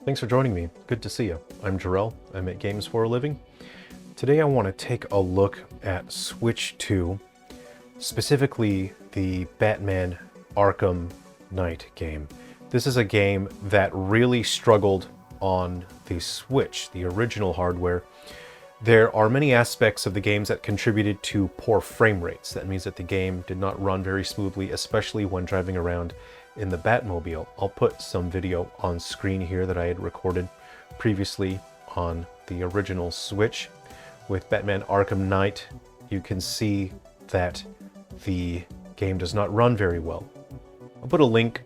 Thanks for joining me. Good to see you. I'm Jerrel. I make games for a living. Today I want to take a look at Switch 2, specifically the Batman Arkham Knight game. This is a game that really struggled on the Switch, the original hardware. There are many aspects of the games that contributed to poor frame rates. That means that the game did not run very smoothly, especially when driving around in the Batmobile. I'll put some video on screen here that I had recorded previously on the original Switch. With Batman Arkham Knight, you can see that the game does not run very well. I'll put a link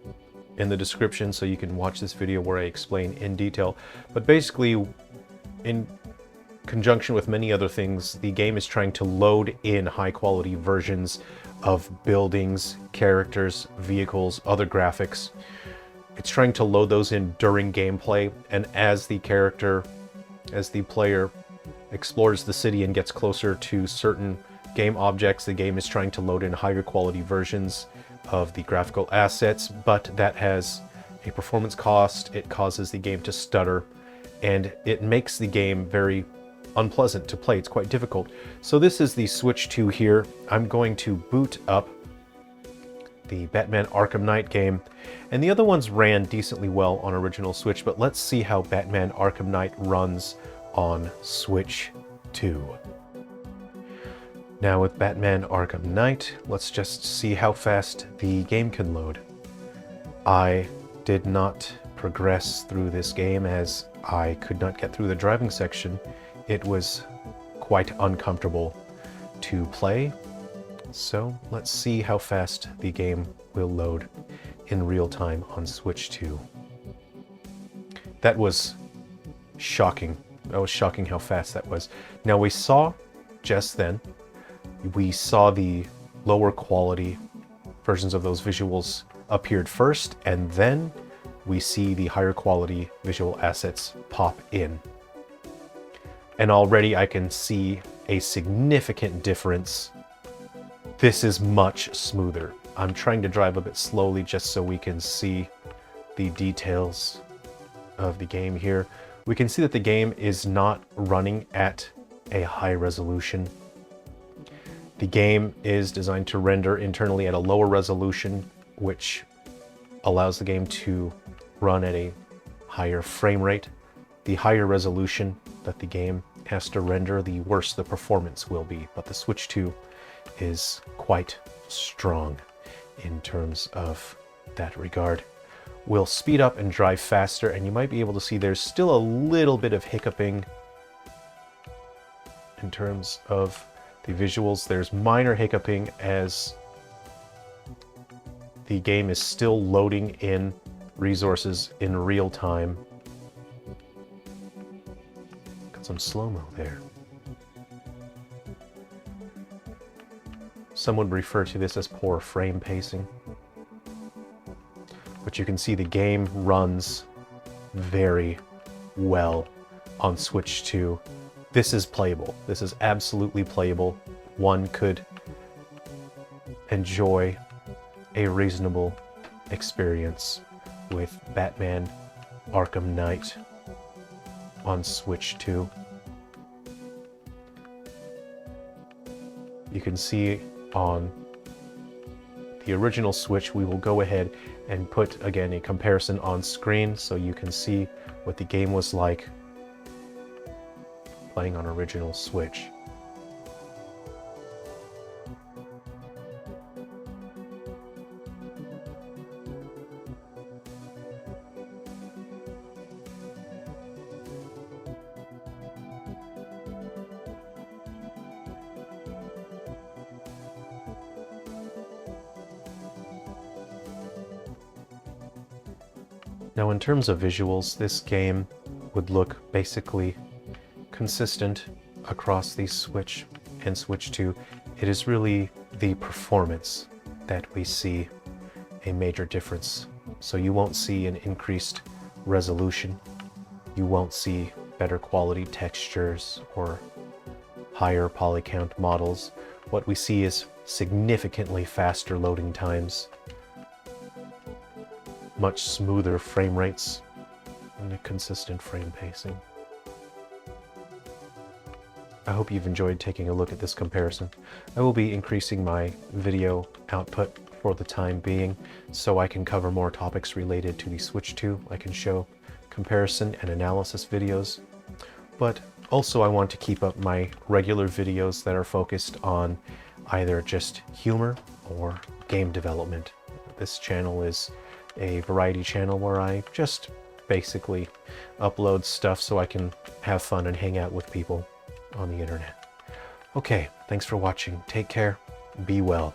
in the description so you can watch this video where I explain in detail. But basically, in conjunction with many other things, the game is trying to load in high-quality versions of buildings, characters, vehicles, other graphics. It's trying to load those in during gameplay, and as the player explores the city and gets closer to certain game objects, the game is trying to load in higher quality versions of the graphical assets, but that has a performance cost. It causes the game to stutter, and it makes the game very unpleasant to play. It's quite difficult. So this is the Switch 2 here. I'm going to boot up the Batman Arkham Knight game, and the other ones ran decently well on original Switch, but let's see how Batman Arkham Knight runs on Switch 2. Now with Batman Arkham Knight, let's just see how fast the game can load. I did not progress through this game as I could not get through the driving section. It was quite uncomfortable to play, so let's see how fast the game will load in real time on Switch 2. That was shocking. That was shocking how fast that was. Now we saw the lower quality versions of those visuals appeared first, and then we see the higher quality visual assets pop in. And already I can see a significant difference. This is much smoother. I'm trying to drive a bit slowly just so we can see the details of the game here. We can see that the game is not running at a high resolution. The game is designed to render internally at a lower resolution, which allows the game to run at a higher frame rate. The higher resolution that the game has to render, the worse the performance will be. But the Switch 2 is quite strong in terms of that regard. We'll speed up and drive faster, and you might be able to see there's still a little bit of hiccuping in terms of the visuals. There's minor hiccuping as the game is still loading in resources in real time. Got some slow-mo there. Some would refer to this as poor frame pacing. But you can see the game runs very well on Switch 2. This is playable. This is absolutely playable. One could enjoy a reasonable experience with Batman Arkham Knight on Switch 2. You can see on the original Switch, we will go ahead and put, again, a comparison on screen so you can see what the game was like playing on original Switch. Now in terms of visuals, this game would look basically consistent across the Switch and Switch 2. It is really the performance that we see a major difference. So you won't see an increased resolution. You won't see better quality textures or higher poly count models. What we see is significantly faster loading times, much smoother frame rates, and a consistent frame pacing. I hope you've enjoyed taking a look at this comparison. I will be increasing my video output for the time being so I can cover more topics related to the Switch 2. I can show comparison and analysis videos, but also I want to keep up my regular videos that are focused on either just humor or game development. This channel is a variety channel where I just basically upload stuff so I can have fun and hang out with people on the internet. Okay, thanks for watching. Take care. Be well.